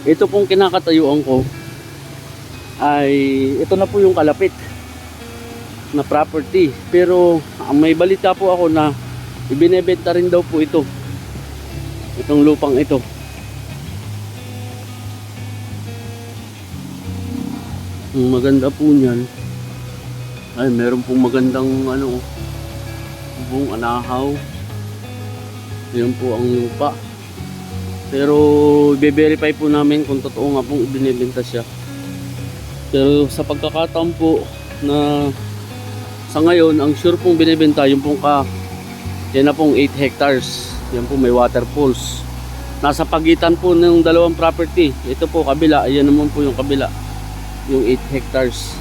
Ito pong kinakatayuan ko ay ito na po yung kalapit na property. Pero may balita po ako na ibinebenta rin daw po ito. Itong lupang ito. Ang maganda po niyan ay meron pong magandang ano, buong anahaw. Yan po ang lupa. Pero i-verify po namin kung totoo nga pong ibinebenta siya. Pero sa pagkakataon po na sa ngayon, ang sure pong binibenta yung pong yan na pong 8 hectares. Yan po may waterfalls. Nasa pagitan po ng dalawang property. Ito po kabila, ayan naman po yung kabila. Yung 8 hectares.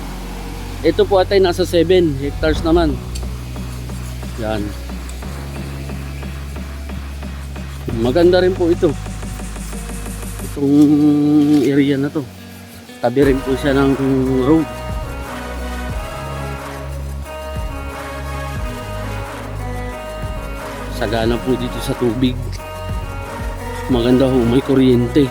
Ito po atay nasa 7 hectares naman. Yan. Maganda rin po ito. Itong area na to. Tabi rin po siya ng road. Sagana po dito sa tubig. Maganda ho, may kuryente.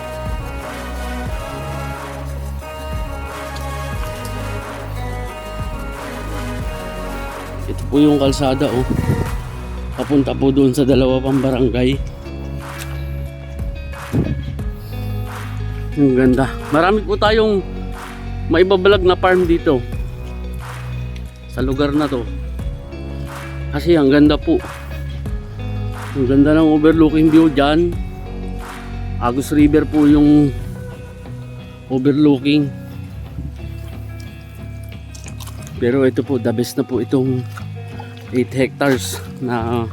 Ito po yung kalsada oh. Papunta po doon sa dalawa pang barangay. Ang ganda. Marami po tayong maibabalag na farm dito sa lugar na to. Kasi ang ganda po. Ang ganda ng overlooking view dyan. Agus River po yung overlooking. Pero ito po, the best na po itong 8 hectares na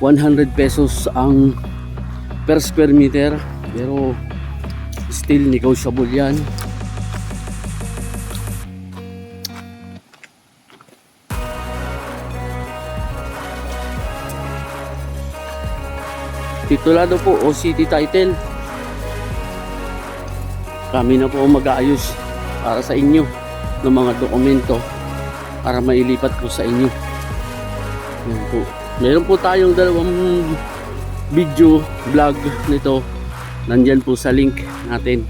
100 pesos ang per square meter. Pero still negotiable yan. Titulado po o city title. Kami na po mag-aayos para sa inyo ng mga dokumento para mailipat po sa inyo. Yan po. Meron po tayong dalawang video vlog nito. Nandyan po sa link natin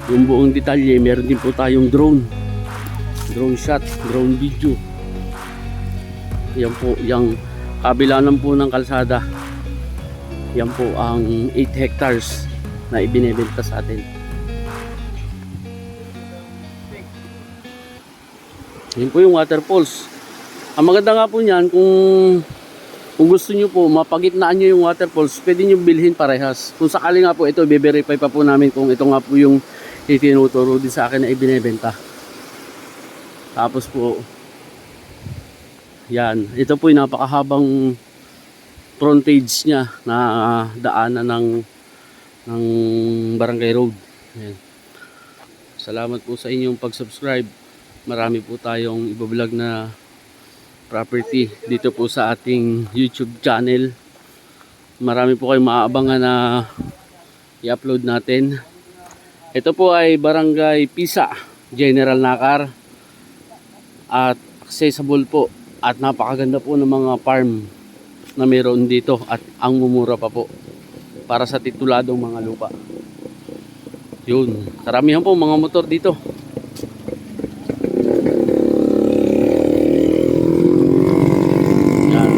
yung buong detalye. Meron din po tayong drone shot, drone video. Yan po, yung kabilanan po ng kalsada. Yan po ang 8 hectares na ibinebenta sa atin. Yan po yung waterfalls. Ang maganda nga po niyan, kung gusto nyo po mapagitnaan nyo yung waterfalls, pwede nyo bilhin parehas. Kung sakali nga po ito, i-verify pa po namin kung ito nga po yung itinuturo din sa akin na ibinebenta. Tapos po, yan, ito po yung napakahabang frontage niya na daanan ng barangay road. Ayan. Salamat po sa inyong pag-subscribe. Marami po tayong ibablog na property dito po sa ating YouTube channel. Marami po kayong maaabangan na i-upload natin. Ito po ay Barangay Pisa, General Nakar, at accessible po at napakaganda po ng mga farm na meron dito at ang mumura pa po para sa tituladong mga lupa. Yun, karamihan po mga motor dito. Yan.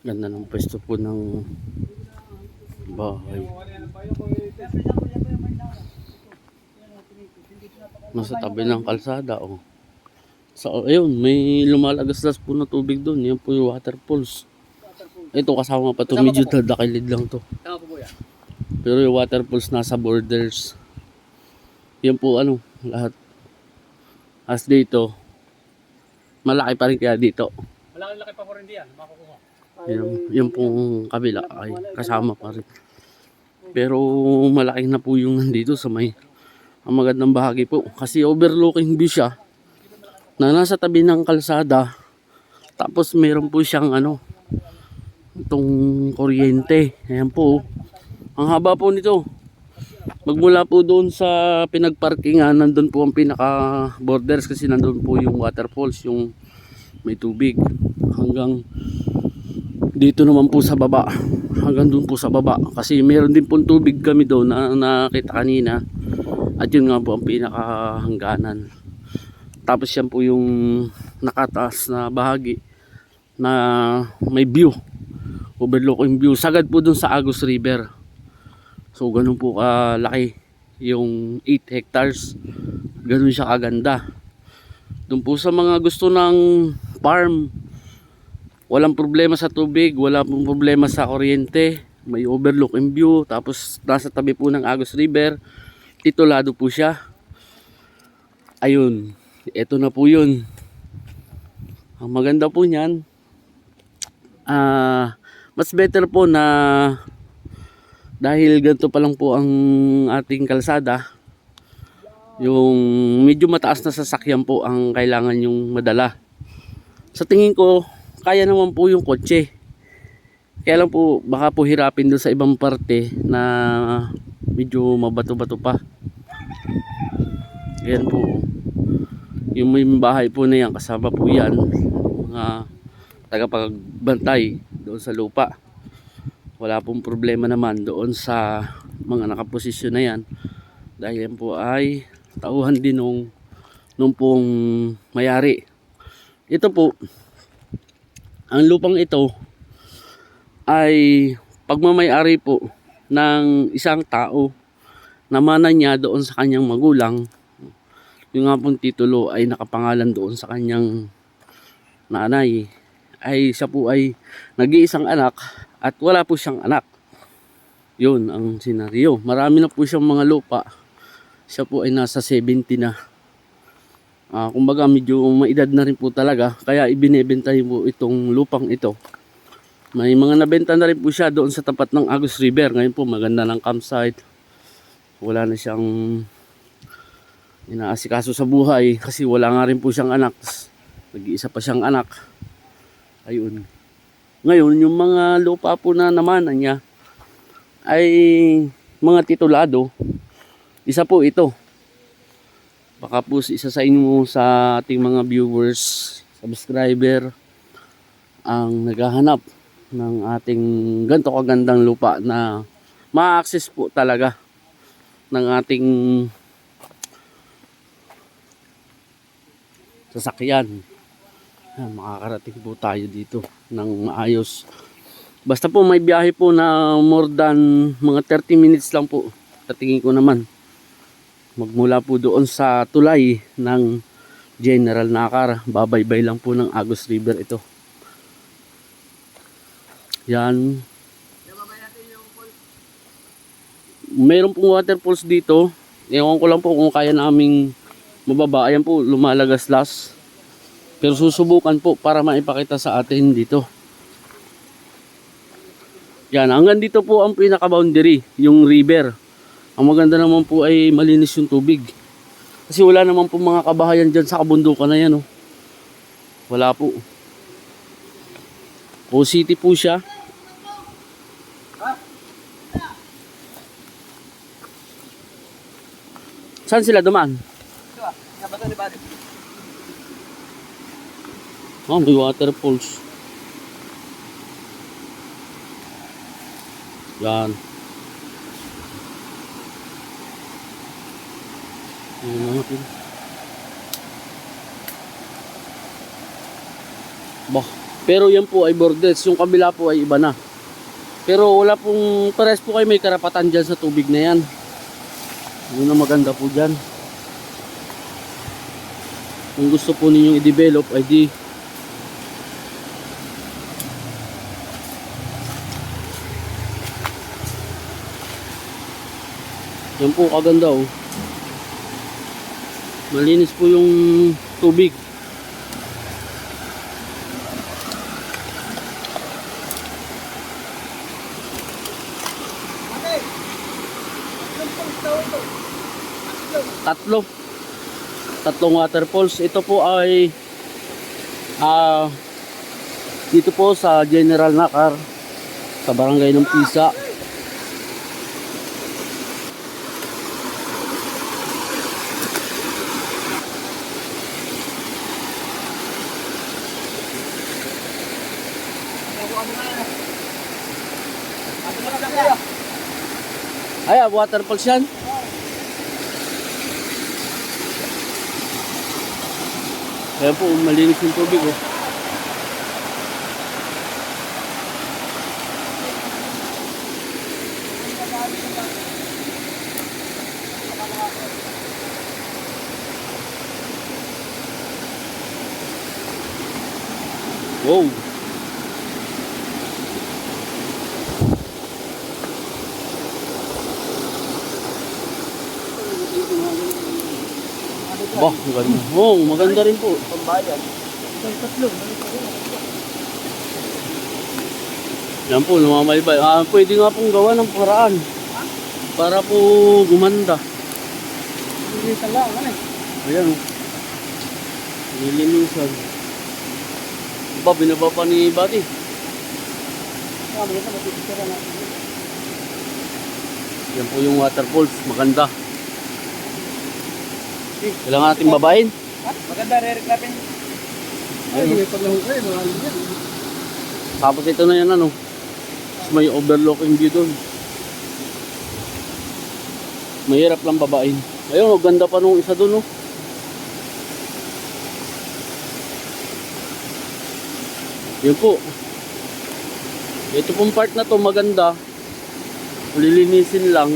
Ganda ng pwesto po ng bahay. Nasa tabi ng kalsada oh. So ayun, may lumalagaslas po na tubig doon. Yan po yung waterfalls. Ito kasama pa to, medyo dadakilid lang to. Pero yung waterfalls nasa borders. Yan po ano, lahat. As dito, malaki pa rin kaya dito. Malaki pa po rin diyan, makukuha. Yung pong kabila ay kasama pa rin. Pero malaki na po yung nandito sa may ang magandang bahagi po. Kasi overlooking view siya na nasa tabi ng kalsada. Tapos meron po siyang ano, itong kuryente. Ayan po. Ang haba po nito. Magmula po doon sa pinagparkingan, nandun po ang pinaka borders kasi nandun po yung waterfalls, yung may tubig. Hanggang dito naman po sa baba. Hanggang dun po sa baba. Kasi meron din pong tubig kami doon na nakita kanina. At yun nga po ang pinakahangganan. Tapos yan po yung nakataas na bahagi na may view. Overlooking view. Sagad po dun sa Agus River. So ganun po kalaki yung 8 hectares. Ganun siya kaganda. Doon po sa mga gusto ng farm, walang problema sa tubig, wala pong problema sa kuryente, may overlooking view, tapos nasa tabi po ng Agus River, titulado po siya. Ayun, eto na po yun. Ang maganda po niyan, mas better po na dahil ganito pa lang po ang ating kalsada, yung medyo mataas na sasakyan po ang kailangan yung madala. Sa tingin ko, kaya naman po yung kotse. Kaya lang po, baka po hirapin doon sa ibang parte na medyo mabato-bato pa. Ayan po. Yung may bahay po na yan, kasama po yan. Mga tagapagbantay doon sa lupa. Wala pong problema naman doon sa mga nakaposisyon na yan. Dahil yan po ay tauhan din nung pong mayari. Ito po, ang lupang ito ay pagmamayari po ng isang tao na mana niya doon sa kanyang magulang. Yung nga pong titulo ay nakapangalan doon sa kanyang nanay. Ay siya po ay nag-iisang anak at wala po siyang anak. Yun ang senaryo. Marami na po siyang mga lupa. Siya po ay nasa 70 na. Kumbaga medyo maedad na rin po talaga. Kaya ibinebenta po itong lupang ito. May mga nabenta na rin po siya doon sa tapat ng Agus River. Ngayon po maganda ng campsite. Wala na siyang inaasikaso sa buhay. Kasi wala nga rin po siyang anak. Nag-iisa pa siyang anak. Ayun. Ngayon yung mga lupa po na namana niya ay mga titulado. Isa po ito. Baka po isa sa inyo sa ating mga viewers, subscriber ang naghahanap ng ating ganito kagandang lupa na ma-access po talaga ng ating sasakyan. Makakarating po tayo dito ng maayos. Basta po may biyahe po na more than mga 30 minutes lang po. Tatingin ko naman. Magmula po doon sa tulay ng General Nakar. Babaybay lang po ng Agus River ito. Yan. Mayroon pong waterfalls dito. Ewan ko lang po kung kaya naming mababa. Ayan po, lumalagaslas. Pero susubukan po para maipakita sa atin dito. Yan, hanggang dito po ang pinaka-boundary, yung river. Ang maganda naman po ay malinis yung tubig. Kasi wala naman po mga kabahayan dyan sa kabundukan na yan. Oh. Wala po. O city po siya. Saan sila dumaan? Oh, may waterfalls. Yan. Bah, pero yan po ay bordets, yung kabila po ay iba na. Pero wala pong, pares po kayo may karapatan dyan sa tubig na yan. Yun ang maganda po dyan. Kung gusto po ninyong i-develop ay di yan po kaganda oh. Malinis po yung tubig. Tatlong waterfalls. Ito po ay dito po sa General Nakar sa barangay ng Pisa. Ay, waterfalls yan. Kaya po, malinis yung tubig oh. Wow. Bah, ang ganda. Oh, maganda rin po. Pambayan. Yan po, namamaybay. Pwede nga pong gawa ng paraan. Para po gumanda. Linisan lang, ano eh. Ayan. Nilinisan. Ba, binaba pa ni Buddy. Maganda, matitira natin. Yan po yung waterfalls. Maganda. Kailangan natin babain. Maganda, re-reclapin. Ay, may paglahong ko eh, marami yan. Tapos ito na yan ano. Tapos may overlooking view doon. Mahirap lang babain. Ayun, ang ganda pa nung isa doon oh. Yun po. Ito pong part na to maganda. Lilinisin lang.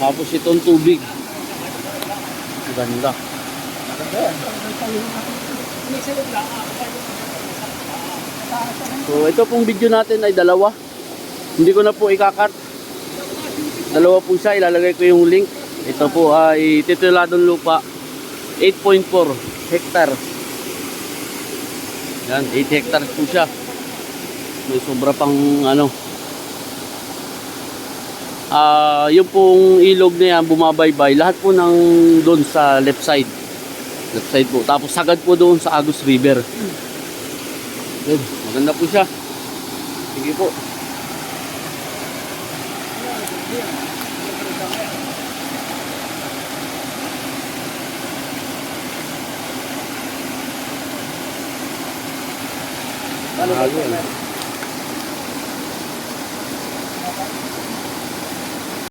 Tapos itong tubig. Maganda. So ito pong video natin ay dalawa. Hindi ko na po ikakat. Dalawa po siya. Ilalagay ko yung link. Ito po ay tituladong lupa. 8.4 hectare. Yan, 8 hectares po siya. May sobra pang ano. Yung pong ilog na yan, bumabaybay. Lahat po ng doon sa left side. Left side po. Tapos sagad po doon sa Agus River. Yun, maganda po siya. Sige po. Ano